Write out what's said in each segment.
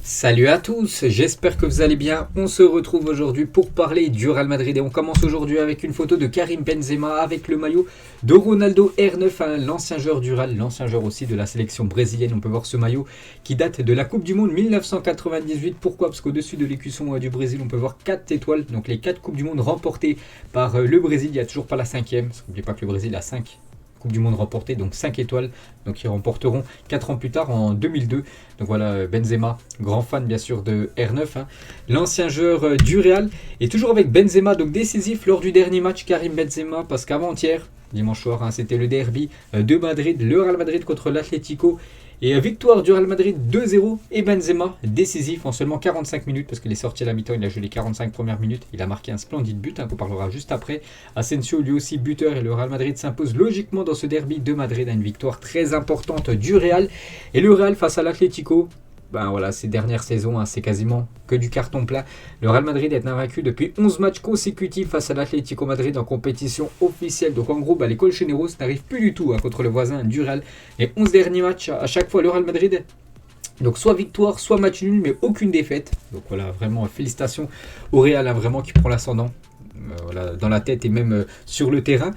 Salut à tous, j'espère que vous allez bien. On se retrouve aujourd'hui pour parler du Real Madrid et on commence aujourd'hui avec une photo de Karim Benzema avec le maillot de Ronaldo R9, hein, l'ancien joueur du Real, l'ancien joueur aussi de la sélection brésilienne. On peut voir ce maillot qui date de la Coupe du Monde 1998. Pourquoi? Parce qu'au-dessus de l'écusson du Brésil, on peut voir 4 étoiles, donc les 4 Coupes du Monde remportées par le Brésil. Il n'y a toujours pas la cinquième, parce n'oubliez pas que le Brésil a 5 Coupe du Monde remportée, donc 5 étoiles, donc ils remporteront 4 ans plus tard en 2002. Donc voilà, Benzema, grand fan bien sûr de R9, hein. L'ancien joueur du Real, et toujours avec Benzema, donc décisif lors du dernier match Karim Benzema, parce qu'avant-hier, dimanche soir, hein, c'était le derby de Madrid, le Real Madrid contre l'Atlético. Et victoire du Real Madrid 2-0 et Benzema décisif en seulement 45 minutes parce qu'il est sorti à la mi-temps, il a joué les 45 premières minutes, il a marqué un splendide but, hein, qu'on parlera juste après. Asensio lui aussi buteur et le Real Madrid s'impose logiquement dans ce derby de Madrid à une victoire très importante du Real. Et le Real face à l'Atlético, ben voilà, ces dernières saisons, hein, c'est quasiment que du carton plat. Le Real Madrid est invaincu depuis 11 matchs consécutifs face à l'Atlético Madrid en compétition officielle. Donc en gros, les colchoneros n'arrivent plus du tout, hein, contre le voisin du Real. Les 11 derniers matchs, à chaque fois, le Real Madrid, donc soit victoire, soit match nul, mais aucune défaite. Donc voilà, vraiment félicitations au Real, hein, vraiment qui prend l'ascendant. Voilà, dans la tête et même sur le terrain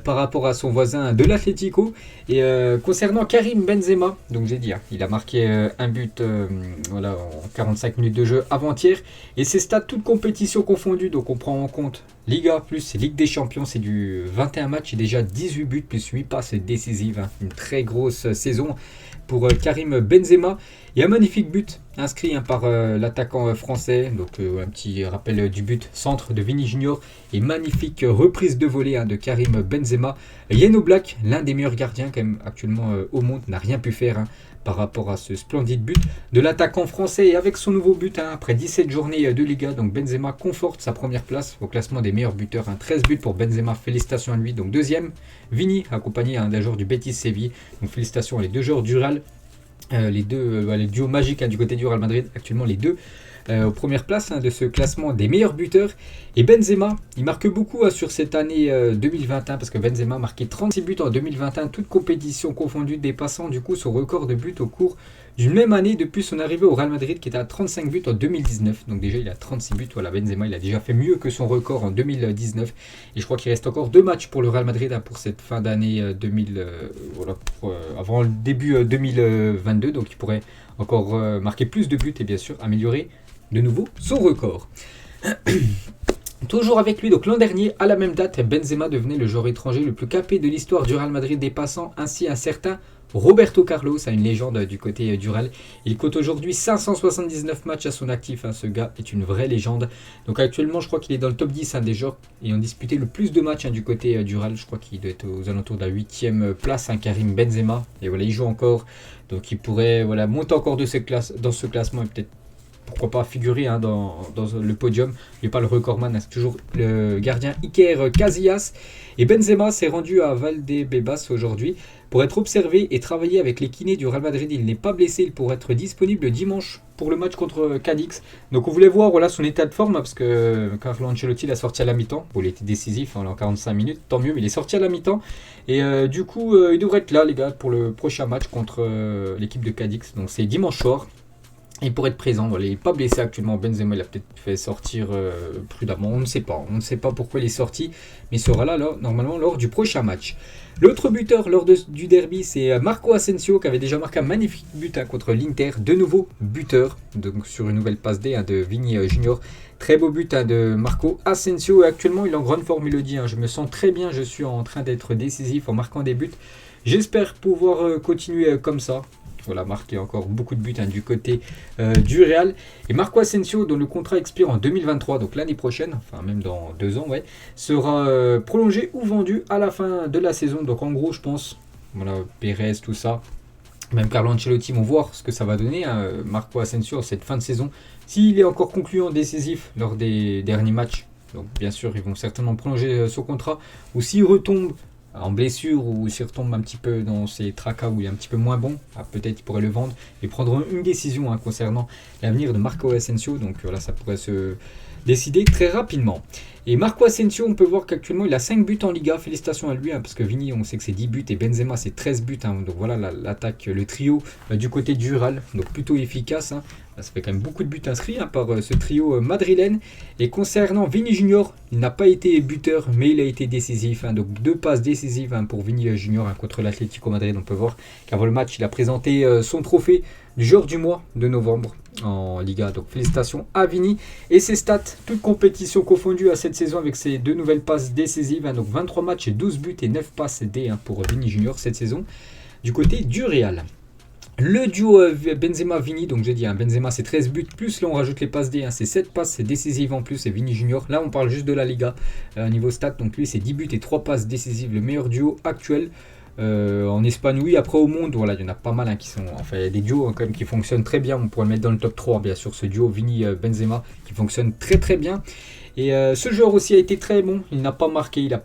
par rapport à son voisin de l'Atlético. Et concernant Karim Benzema, donc j'ai dit, hein, il a marqué un but voilà, en 45 minutes de jeu avant-hier. Et ses stats, toutes compétitions confondues, donc on prend en compte Liga plus Ligue des Champions, c'est du 21 matchs et déjà 18 buts plus 8 passes décisives, hein, une très grosse saison pour Karim Benzema. Et un magnifique but inscrit, hein, par l'attaquant français. Donc un petit rappel du but, centre de Vini Junior et magnifique reprise de volée, hein, de Karim Benzema. Yann Oblak, l'un des meilleurs gardiens quand même actuellement au monde, n'a rien pu faire, hein, par rapport à ce splendide but de l'attaquant français. Et avec son nouveau but, hein, après 17 journées de Liga, donc Benzema conforte sa première place au classement des meilleurs buteurs, hein, 13 buts pour Benzema, félicitations à lui. Donc deuxième, Vini, accompagné, hein, d'un joueur du Betis Séville. Donc félicitations à les deux joueurs du Real. Les deux, les duos magiques, hein, du côté du Real Madrid, actuellement les deux aux premières places, hein, de ce classement des meilleurs buteurs. Et Benzema, il marque beaucoup, hein, sur cette année 2021, parce que Benzema a marqué 36 buts en 2021, toutes compétitions confondues, dépassant du coup son record de buts au cours d'une même année depuis son arrivée au Real Madrid, qui était à 35 buts en 2019. Donc déjà il a 36 buts, voilà, Benzema il a déjà fait mieux que son record en 2019. Et je crois qu'il reste encore 2 matchs pour le Real Madrid, hein, pour cette fin d'année 2000, voilà, avant le début 2022. Donc il pourrait encore marquer plus de buts et bien sûr améliorer de nouveau son record. Toujours avec lui, donc l'an dernier, à la même date, Benzema devenait le joueur étranger le plus capé de l'histoire du Real Madrid, dépassant ainsi un certain Roberto Carlos, à une légende du côté du Real. Il compte aujourd'hui 579 matchs à son actif, hein, ce gars est une vraie légende. Donc actuellement, je crois qu'il est dans le top 10, hein, des joueurs ayant disputé le plus de matchs, hein, du côté du Real. Je crois qu'il doit être aux alentours de la 8e place, hein, Karim Benzema. Et voilà, il joue encore, donc il pourrait, voilà, monter encore dans ce classement et peut-être, pourquoi pas, figurer, hein, dans le podium. Il n'est pas le recordman, hein, c'est toujours le gardien Iker Casillas. Et Benzema s'est rendu à Valdebebas aujourd'hui pour être observé et travailler avec les kinés du Real Madrid. Il n'est pas blessé, il pourrait être disponible dimanche pour le match contre Cadix. Donc on voulait voir, voilà, son état de forme, hein, parce que Carlo Ancelotti l'a sorti à la mi-temps. Bon, il était décisif, hein, en 45 minutes, tant mieux, mais il est sorti à la mi-temps. Et du coup, il devrait être là, les gars, pour le prochain match contre l'équipe de Cadix. Donc c'est dimanche soir. Et pour être présent, voilà, il n'est pas blessé actuellement. Benzema, il a peut-être fait sortir prudemment, on ne sait pas. On ne sait pas pourquoi il est sorti, mais il sera là, normalement, lors du prochain match. L'autre buteur lors du derby, c'est Marco Asensio, qui avait déjà marqué un magnifique but, hein, contre l'Inter. De nouveau buteur, donc sur une nouvelle passe D, hein, de Vini Junior. Très beau but, hein, de Marco Asensio. Et actuellement, il est en grande forme, il le dit, hein. Je me sens très bien, je suis en train d'être décisif en marquant des buts. J'espère pouvoir continuer comme ça. Voilà, marqué encore beaucoup de buts, hein, du côté du Real. Et Marco Asensio, dont le contrat expire en 2023, donc l'année prochaine, enfin même dans 2 ans, ouais, sera prolongé ou vendu à la fin de la saison. Donc en gros, je pense, voilà, Pérez, tout ça, même Carlo Ancelotti vont voir ce que ça va donner, hein, Marco Asensio, cette fin de saison. S'il est encore concluant, décisif lors des derniers matchs, donc bien sûr, ils vont certainement prolonger son contrat. Ou s'il retombe en blessure ou s'il retombe un petit peu dans ses tracas où il est un petit peu moins bon, peut-être il pourrait le vendre et prendre une décision, hein, concernant l'avenir de Marco Asensio. Donc voilà, ça pourrait se décider très rapidement. Et Marco Asensio, on peut voir qu'actuellement il a 5 buts en Liga, félicitations à lui, parce que Vini on sait que c'est 10 buts et Benzema c'est 13 buts, donc voilà l'attaque, le trio du côté du Real, donc plutôt efficace. Ça fait quand même beaucoup de buts inscrits par ce trio madrilène. Et concernant Vini Junior, il n'a pas été buteur, mais il a été décisif. Donc 2 passes décisives pour Vini Junior contre l'Atlético Madrid. On peut voir qu'avant le match, il a présenté son trophée du joueur du mois de novembre en Liga. Donc félicitations à Vini. Et ses stats, toutes compétitions confondues à cette saison avec ses 2 nouvelles passes décisives. Donc 23 matchs et 12 buts et 9 passes D pour Vini Junior cette saison. Du côté du Real. Le duo Benzema-Vini, donc j'ai dit, Benzema c'est 13 buts, plus là on rajoute les passes D, c'est 7 passes décisives en plus, et Vini Junior, là on parle juste de la Liga, niveau stats, donc lui c'est 10 buts et 3 passes décisives, le meilleur duo actuel. En Espagne, oui, après au monde, voilà, il y en a pas mal qui sont, enfin il y a des duos quand même qui fonctionnent très bien, on pourrait le mettre dans le top 3 bien sûr, ce duo Vini-Benzema qui fonctionne très très bien. Et ce joueur aussi a été très bon, il n'a pas marqué, il a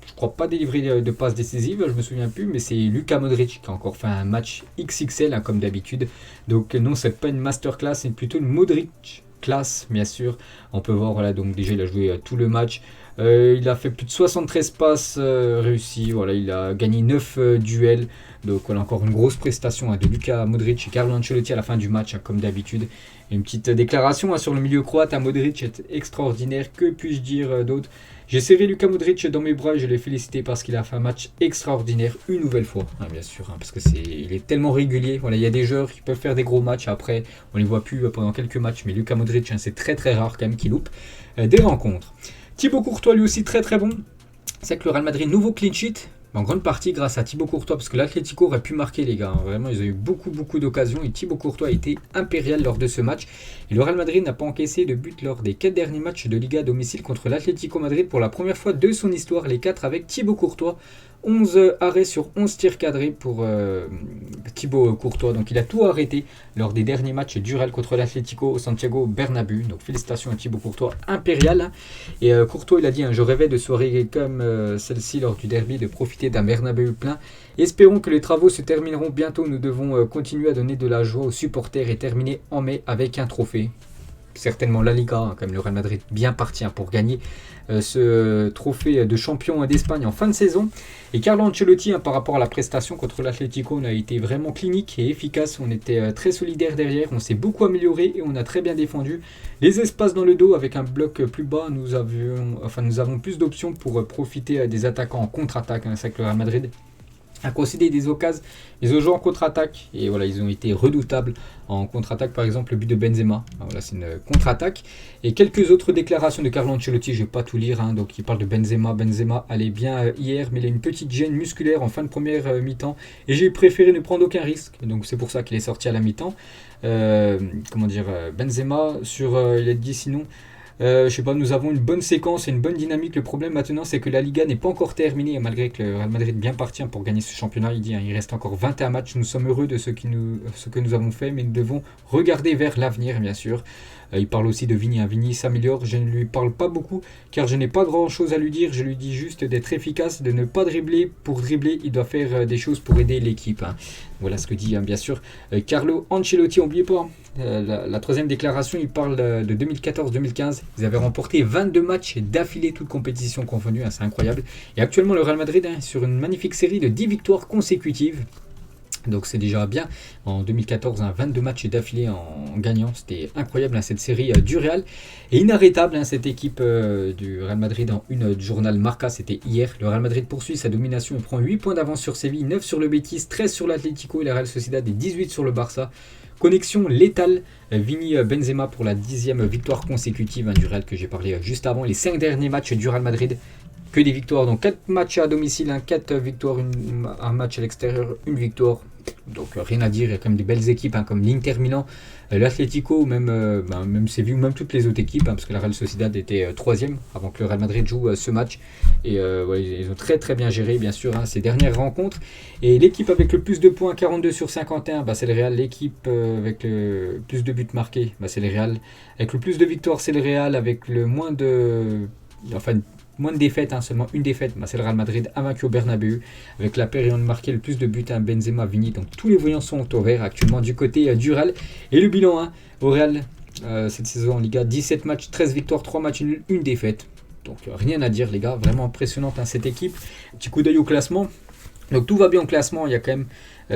je crois pas délivré de passes décisives, je me souviens plus, mais c'est Luka Modric qui a encore fait un match XXL comme d'habitude. Donc non, c'est pas une masterclass, c'est plutôt une Modric classe, bien sûr. On peut voir, voilà, donc déjà il a joué tout le match. Il a fait plus de 73 passes réussies, voilà, il a gagné 9 duels. Donc voilà, encore une grosse prestation de Luka Modric et Carlo Ancelotti à la fin du match, comme d'habitude. Et une petite déclaration sur le milieu croate, Modric est extraordinaire, que puis-je dire d'autre? J'ai serré Luka Modric dans mes bras et je l'ai félicité parce qu'il a fait un match extraordinaire une nouvelle fois, bien sûr, parce que il est tellement régulier. Voilà, il y a des joueurs qui peuvent faire des gros matchs, après on les voit plus pendant quelques matchs, mais Luka Modric, c'est très très rare quand même qu'il loupe des rencontres. Thibaut Courtois lui aussi très très bon. C'est que le Real Madrid, nouveau clean sheet, en grande partie grâce à Thibaut Courtois, parce que l'Atlético aurait pu marquer les gars, vraiment ils ont eu beaucoup d'occasions et Thibaut Courtois a été impérial lors de ce match. Et le Real Madrid n'a pas encaissé de but lors des 4 derniers matchs de Liga à domicile contre l'Atlético Madrid pour la première fois de son histoire, les 4 avec Thibaut Courtois. 11 arrêts sur 11 tirs cadrés pour Thibaut Courtois. Donc il a tout arrêté lors des derniers matchs du Real contre l'Atlético au Santiago Bernabéu. Donc félicitations à Thibaut Courtois, impérial. Et Courtois il a dit, je rêvais de soirées comme celle-ci lors du derby, de profiter d'un Bernabéu plein. Espérons que les travaux se termineront bientôt. Nous devons continuer à donner de la joie aux supporters et terminer en mai avec un trophée. Certainement la Liga, comme le Real Madrid bien parti pour gagner ce trophée de champion d'Espagne en fin de saison. Et Carlo Ancelotti, par rapport à la prestation contre l'Atlético, on a été vraiment clinique et efficace. On était très solidaire derrière, on s'est beaucoup amélioré et on a très bien défendu les espaces dans le dos avec un bloc plus bas. Nous avons plus d'options pour profiter des attaquants en contre-attaque. C'est avec le Real Madrid a concédé des occasions, ils ont joué en contre-attaque et voilà, ils ont été redoutables en contre-attaque. Par exemple le but de Benzema, voilà, c'est une contre-attaque. Et quelques autres déclarations de Carlo Ancelotti, je ne vais pas tout lire, donc il parle de Benzema allait bien hier, mais il a une petite gêne musculaire en fin de première mi-temps et j'ai préféré ne prendre aucun risque, donc c'est pour ça qu'il est sorti à la mi-temps. Benzema il a dit sinon je sais pas, nous avons une bonne séquence et une bonne dynamique. Le problème maintenant, c'est que la Liga n'est pas encore terminée, malgré que le Real Madrid bien parti pour gagner ce championnat. Il dit, il reste encore 21 matchs. Nous sommes heureux de ce que nous avons fait, mais nous devons regarder vers l'avenir, bien sûr. Il parle aussi de Vini. Vini s'améliore. Je ne lui parle pas beaucoup, car je n'ai pas grand-chose à lui dire. Je lui dis juste d'être efficace, de ne pas dribbler. Pour dribbler, il doit faire des choses pour aider l'équipe. Voilà ce que dit, bien sûr, Carlo Ancelotti. N'oubliez pas, la troisième déclaration, il parle de 2014-2015. Ils avaient remporté 22 matchs d'affilée, toutes compétitions confondues. C'est incroyable. Et actuellement, le Real Madrid est sur une magnifique série de 10 victoires consécutives. Donc c'est déjà bien. En 2014, 22 matchs d'affilée en gagnant. C'était incroyable, cette série du Real. Et inarrêtable, cette équipe du Real Madrid en une du journal Marca. C'était hier. Le Real Madrid poursuit sa domination. Il prend 8 points d'avance sur Séville, 9 sur le Betis, 13 sur l'Atlético et la Real Sociedad et 18 sur le Barça. Connexion létale, Vini Benzema pour la 10e victoire consécutive du Real que j'ai parlé juste avant. Les 5 derniers matchs du Real Madrid, que des victoires. Donc 4 matchs à domicile, 4 victoires, un match à l'extérieur, une victoire. Donc rien à dire, il y a quand même des belles équipes comme l'Inter Milan, l'Atlético, même Séville, ou même toutes les autres équipes, parce que la Real Sociedad était 3e avant que le Real Madrid joue ce match. Et ils ont très très bien géré, bien sûr, ces dernières rencontres. Et l'équipe avec le plus de points, 42 sur 51, c'est le Real. L'équipe avec le plus de buts marqués, c'est le Real. Avec le plus de victoires, c'est le Real. Avec le moins de défaites, seulement une défaite, c'est le Real Madrid invaincu au Bernabéu, avec la période marquée le plus de buts, Benzema, Vini. Donc tous les voyants sont au vert actuellement du côté du Real. Et le bilan au Real cette saison en Liga, 17 matchs, 13 victoires, 3 matchs nuls, une défaite. Donc rien à dire les gars, vraiment impressionnante hein, cette équipe. Petit coup d'œil au classement. Donc tout va bien au classement, il y a quand même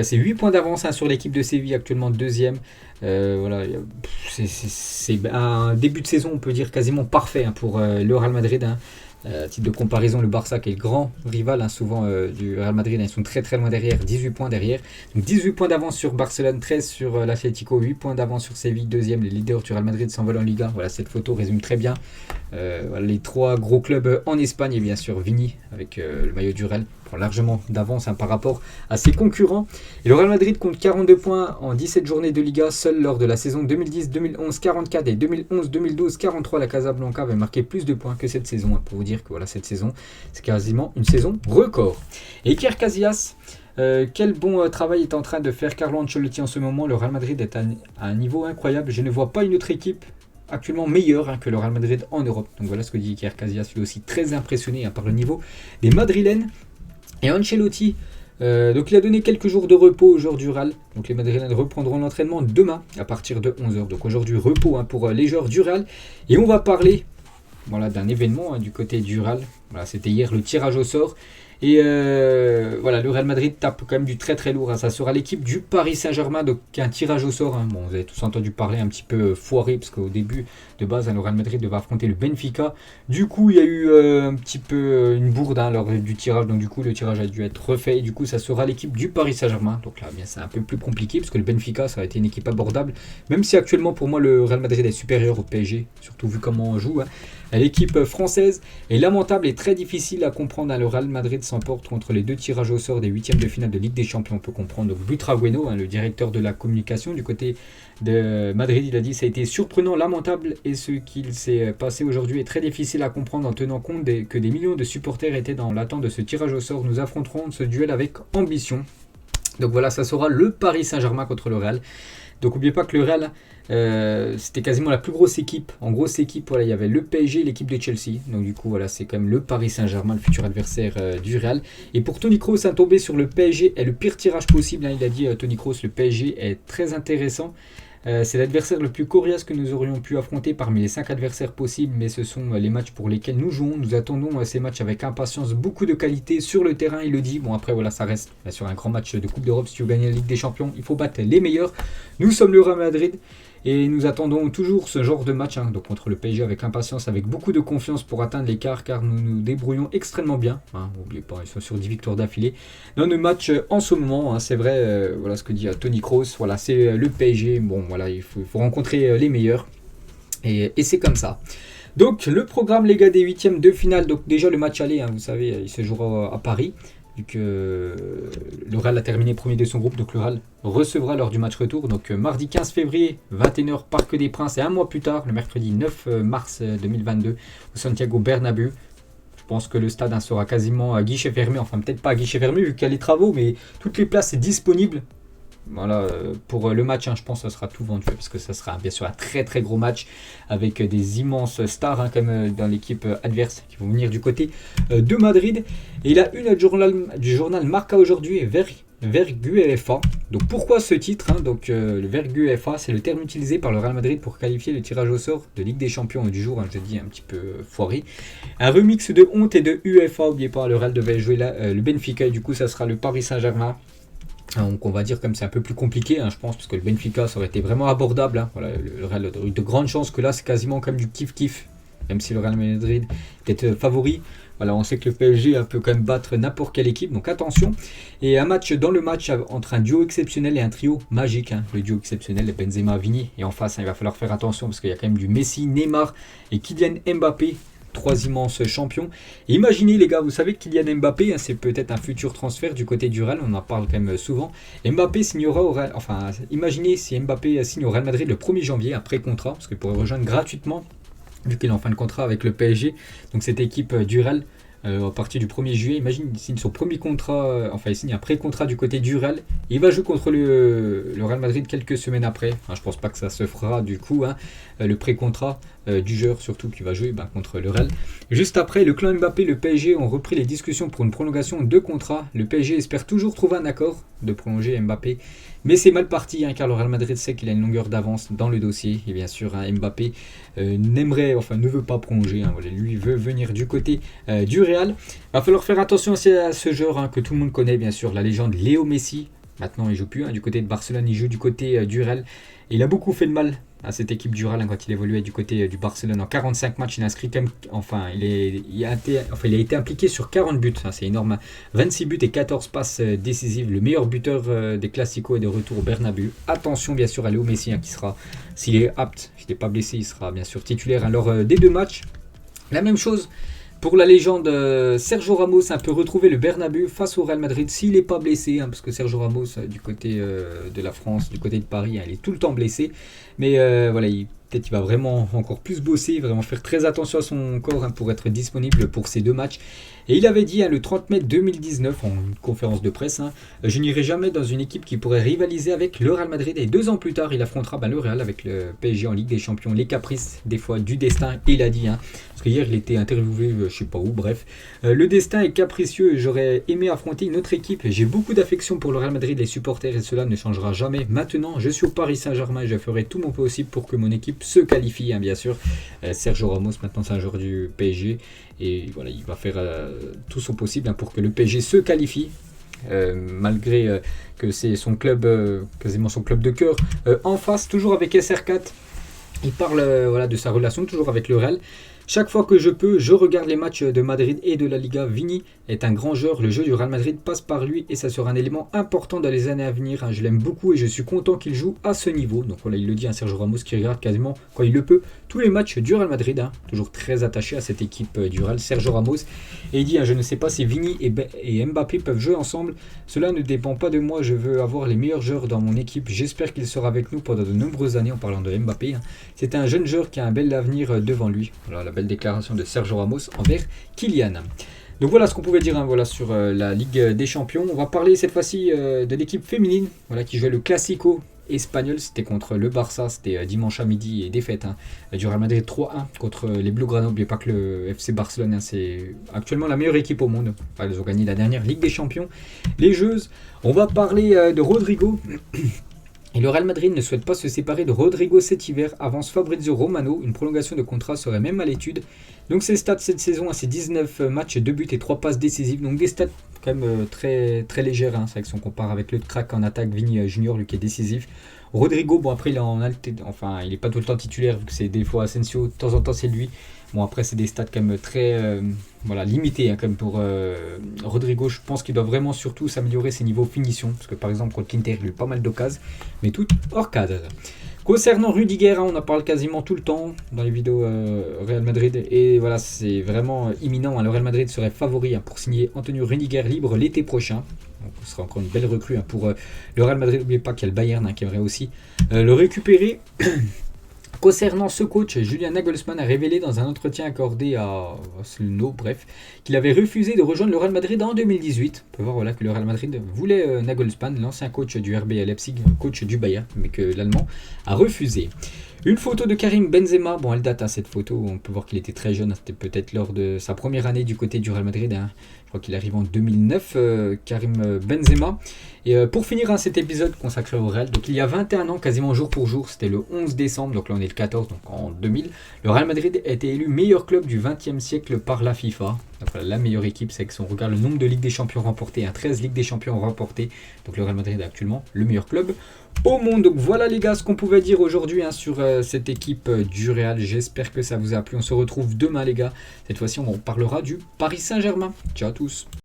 c'est 8 points d'avance hein, sur l'équipe de Séville actuellement deuxième. Voilà, c'est un début de saison on peut dire quasiment parfait hein, pour le Real Madrid. Hein. À titre de comparaison, le Barça qui est le grand rival hein, souvent du Real Madrid, ils sont très très loin derrière, 18 points derrière. Donc 18 points d'avance sur Barcelone, 13 sur l'Atlético, 8 points d'avance sur Séville, deuxième. Les leaders du Real Madrid s'envolent en Liga. Voilà, cette photo résume très bien voilà, les trois gros clubs en Espagne et bien sûr Vini avec le maillot du Real prend largement d'avance hein, par rapport à ses concurrents. Et le Real Madrid compte 42 points en 17 journées de Liga, seul lors de la saison 2010-2011 44 et 2011-2012 43. La Casablanca avait marqué plus de points que cette saison hein, pour vous dire que voilà, cette saison c'est quasiment une saison record. Et Iker Casillas, quel bon travail est en train de faire Carlo Ancelotti en ce moment. Le Real Madrid est à un niveau incroyable, je ne vois pas une autre équipe actuellement meilleur hein, que le Real Madrid en Europe. Donc voilà ce que dit Iker Casillas, lui aussi très impressionné hein, par le niveau des Madrilènes. Et Ancelotti, donc il a donné quelques jours de repos aux joueurs du Real. Donc les Madrilènes reprendront l'entraînement demain à partir de 11h. Donc aujourd'hui repos hein, pour les joueurs du Real. Et on va parler voilà, d'un événement hein, du côté du Real. Voilà, c'était hier le tirage au sort. Et voilà, le Real Madrid tape quand même du très très lourd. Hein. Ça sera l'équipe du Paris Saint-Germain, donc un tirage au sort. Hein. Bon, vous avez tous entendu parler un petit peu foiré, parce qu'au début de base, hein, le Real Madrid devait affronter le Benfica. Du coup, il y a eu un petit peu une bourde hein, lors du tirage. Donc du coup, le tirage a dû être refait. Et du coup, ça sera l'équipe du Paris Saint-Germain. Donc là, bien, c'est un peu plus compliqué, parce que le Benfica, ça a été une équipe abordable. Même si actuellement, pour moi, le Real Madrid est supérieur au PSG, surtout vu comment on joue. Hein. L'équipe française est lamentable et très difficile à comprendre. Hein. Le Real Madrid s'emporte contre les deux tirages au sort des huitièmes de finale de Ligue des Champions. On peut comprendre. Donc Butragueno, hein, le directeur de la communication du côté de Madrid, il a dit ça a été surprenant, lamentable et ce qu'il s'est passé aujourd'hui est très difficile à comprendre en tenant compte que des millions de supporters étaient dans l'attente de ce tirage au sort. Nous affronterons ce duel avec ambition. Donc voilà, ça sera le Paris Saint-Germain contre le Real. Donc n'oubliez pas que le Real, c'était quasiment la plus grosse équipe. En grosse équipe, voilà, il y avait le PSG et l'équipe de Chelsea. Donc du coup, voilà, c'est quand même le Paris Saint-Germain, le futur adversaire du Real. Et pour Toni Kroos, tomber sur le PSG est le pire tirage possible. Hein, il a dit Toni Kroos, le PSG est très intéressant. C'est l'adversaire le plus coriace que nous aurions pu affronter parmi les 5 adversaires possibles, mais ce sont les matchs pour lesquels nous jouons. Nous attendons ces matchs avec impatience, beaucoup de qualité sur le terrain, il le dit. Bon après voilà, ça reste sur un grand match de Coupe d'Europe, si tu veux gagner la Ligue des Champions, il faut battre les meilleurs. Nous sommes le Real Madrid et nous attendons toujours ce genre de match, hein, donc contre le PSG avec impatience, avec beaucoup de confiance pour atteindre l'écart, car nous nous débrouillons extrêmement bien. Hein, n'oubliez pas, ils sont sur 10 victoires d'affilée. Dans nos matchs en ce moment, hein, c'est vrai, voilà ce que dit Toni Kroos, voilà, c'est le PSG, bon voilà, il faut rencontrer les meilleurs, et c'est comme ça. Donc le programme les gars des huitièmes de finale, donc déjà le match aller, hein, vous savez, il se jouera à Paris. Vu que le Real a terminé premier de son groupe, donc le Real recevra lors du match retour. Donc mardi 15 février, 21h, Parc des Princes, et un mois plus tard, le mercredi 9 mars 2022, au Santiago Bernabéu. Je pense que le stade hein, sera quasiment à guichet fermé, enfin peut-être pas à guichet fermé vu qu'il y a les travaux, mais toutes les places sont disponibles. Voilà, pour le match, hein, je pense que ça sera tout vendu parce que ça sera bien sûr un très très gros match avec des immenses stars hein, comme dans l'équipe adverse qui vont venir du côté de Madrid. Et la une du journal Marca aujourd'hui, VERGUEFA. Donc pourquoi ce titre hein, donc le VERGUEFA, c'est le terme utilisé par le Real Madrid pour qualifier le tirage au sort de Ligue des Champions du jour, hein, je dis un petit peu foiré. Un remix de honte et de UEFA, n'oubliez pas, le Real devait jouer là, le Benfica et du coup ça sera le Paris Saint-Germain. Donc on va dire comme c'est un peu plus compliqué, hein, je pense, parce que le Benfica ça aurait été vraiment abordable. Hein. Voilà, le Real a eu de grandes chances que là c'est quasiment comme du kiff-kiff, même si le Real Madrid est favori. Voilà, on sait que le PSG peut quand même battre n'importe quelle équipe, donc attention. Et un match dans le match entre un duo exceptionnel et un trio magique. Hein. Le duo exceptionnel, Benzema, Vini, et en face, hein, il va falloir faire attention parce qu'il y a quand même du Messi, Neymar et Kylian Mbappé. 3 immenses champions. Et imaginez les gars, vous savez que Kylian Mbappé, hein, c'est peut-être un futur transfert du côté du Real, on en parle quand même souvent. Mbappé signera au Real, enfin imaginez si Mbappé signe au Real Madrid le 1er janvier, après contrat, parce qu'il pourrait rejoindre gratuitement, vu qu'il est en fin de contrat avec le PSG. Donc cette équipe du Real, à partir du 1er juillet, imagine il signe son premier contrat, enfin il signe un pré-contrat du côté du Real, il va jouer contre le Real Madrid quelques semaines après. Enfin, je pense pas que ça se fera du coup, hein, le pré-contrat du joueur surtout qui va jouer contre le Real. Juste après, le clan Mbappé et le PSG ont repris les discussions pour une prolongation de contrat. Le PSG espère toujours trouver un accord de prolonger Mbappé. Mais c'est mal parti, hein, car le Real Madrid sait qu'il a une longueur d'avance dans le dossier. Et bien sûr, hein, Mbappé ne veut pas prolonger. Hein, voilà, lui veut venir du côté du Real. Il va falloir faire attention aussi à ce joueur, hein, que tout le monde connaît, bien sûr, la légende Léo Messi. Maintenant, il ne joue plus, hein, du côté de Barcelone, il joue du côté du Real. Et il a beaucoup fait de mal à cette équipe du Real, hein, quand il évoluait du côté du Barcelone. En 45 matchs, il a inscrit quand même, il a été impliqué sur 40 buts, hein, c'est énorme. 26 buts et 14 passes décisives. Le meilleur buteur des Clasico et des retours au Bernabéu. Attention bien sûr à Léo Messi, hein, qui sera, s'il est apte, s'il n'est pas blessé, il sera bien sûr titulaire, hein, lors des 2 matchs. La même chose pour la légende Sergio Ramos, un peu retrouver le Bernabéu face au Real Madrid s'il n'est pas blessé, hein, parce que Sergio Ramos du côté de la France, du côté de Paris, hein, il est tout le temps blessé. Mais voilà, peut-être il va vraiment encore plus bosser, vraiment faire très attention à son corps, hein, pour être disponible pour ces 2 matchs. Et il avait dit, hein, le 30 mai 2019 en conférence de presse, hein, je n'irai jamais dans une équipe qui pourrait rivaliser avec le Real Madrid. Et 2 ans plus tard, il affrontera le Real avec le PSG en Ligue des Champions. Les caprices des fois du destin, il a dit, hein, parce que hier il était interviewé, je sais pas où, bref. Le destin est capricieux et j'aurais aimé affronter une autre équipe. J'ai beaucoup d'affection pour le Real Madrid, les supporters, et cela ne changera jamais. Maintenant, je suis au Paris Saint-Germain et je ferai tout mon possible pour que mon équipe se qualifie, hein, bien sûr. Sergio Ramos, maintenant c'est un joueur du PSG. Et voilà, il va faire tout son possible, hein, pour que le PSG se qualifie, malgré que c'est son club, quasiment son club de cœur. En face, toujours avec SR4, il parle voilà, de sa relation toujours avec le Real. Chaque fois que je peux, je regarde les matchs de Madrid et de la Liga. Vini est un grand joueur, le jeu du Real Madrid passe par lui et ça sera un élément important dans les années à venir. Je l'aime beaucoup et je suis content qu'il joue à ce niveau. Donc voilà, il le dit, Sergio Ramos, qui regarde quasiment, quand il le peut, tous les matchs du Real Madrid, hein, toujours très attaché à cette équipe du Real, Sergio Ramos. Et il dit, hein, je ne sais pas si Vini et Mbappé peuvent jouer ensemble. Cela ne dépend pas de moi, je veux avoir les meilleurs joueurs dans mon équipe. J'espère qu'il sera avec nous pendant de nombreuses années, en parlant de Mbappé. Hein. C'est un jeune joueur qui a un bel avenir devant lui. Voilà la belle déclaration de Sergio Ramos envers Kylian. Donc voilà ce qu'on pouvait dire, hein, voilà, sur la Ligue des Champions. On va parler cette fois-ci de l'équipe féminine, voilà, qui jouait le Clasico espagnol. C'était contre le Barça, c'était dimanche à midi, et défaite, hein, du Real Madrid 3-1 contre les Blaugrana. N'oubliez pas que le FC Barcelone, hein, c'est actuellement la meilleure équipe au monde. Enfin, ils ont gagné la dernière Ligue des Champions. Les Joueuses, on va parler de Rodrigo. Et le Real Madrid ne souhaite pas se séparer de Rodrigo cet hiver, avance Fabrizio Romano. Une prolongation de contrat serait même à l'étude. Donc ses stats cette saison, c'est 19 matchs, 2 buts et 3 passes décisives. Donc des stats quand même très, très légères, hein. C'est vrai que si on compare avec le crack en attaque, Vini Junior, lui qui est décisif. Rodrigo, bon après il est il n'est pas tout le temps titulaire, vu que c'est des fois Asensio, de temps en temps c'est lui. Bon après c'est des stats quand même très limités, hein, quand même pour Rodrigo. Je pense qu'il doit vraiment surtout s'améliorer ses niveaux finition, parce que par exemple contre l'Inter il a eu pas mal d'occasions, mais tout hors cadre. Concernant Rudiger, hein, on en parle quasiment tout le temps dans les vidéos Real Madrid, et voilà, c'est vraiment imminent, hein. Le Real Madrid serait favori, hein, pour signer Antonio Rudiger libre l'été prochain. Donc ce sera encore une belle recrue, hein, pour le Real Madrid. N'oubliez pas qu'il y a le Bayern, hein, qui aimerait aussi le récupérer. Concernant ce coach, Julian Nagelsmann a révélé dans un entretien accordé à Slno, qu'il avait refusé de rejoindre le Real Madrid en 2018. On peut voir, voilà, que le Real Madrid voulait Nagelsmann, l'ancien coach du RB Leipzig, coach du Bayern, mais que l'Allemand a refusé. Une photo de Karim Benzema, bon elle date, hein, cette photo, on peut voir qu'il était très jeune, c'était peut-être lors de sa première année du côté du Real Madrid, hein. Je crois qu'il arrive en 2009, Karim Benzema. Et pour finir, hein, cet épisode consacré au Real, donc il y a 21 ans, quasiment jour pour jour, c'était le 11 décembre, donc là on est le 14, donc en 2000, le Real Madrid a été élu meilleur club du 20e siècle par la FIFA. Donc voilà, la meilleure équipe, c'est que si on regarde le nombre de Ligues des Champions remportées, 13 Ligues des Champions remportées, donc le Real Madrid est actuellement le meilleur club au monde. Donc voilà les gars, ce qu'on pouvait dire aujourd'hui, hein, sur cette équipe du Real. J'espère que ça vous a plu. On se retrouve demain les gars. Cette fois-ci on parlera du Paris Saint-Germain. Ciao à tous.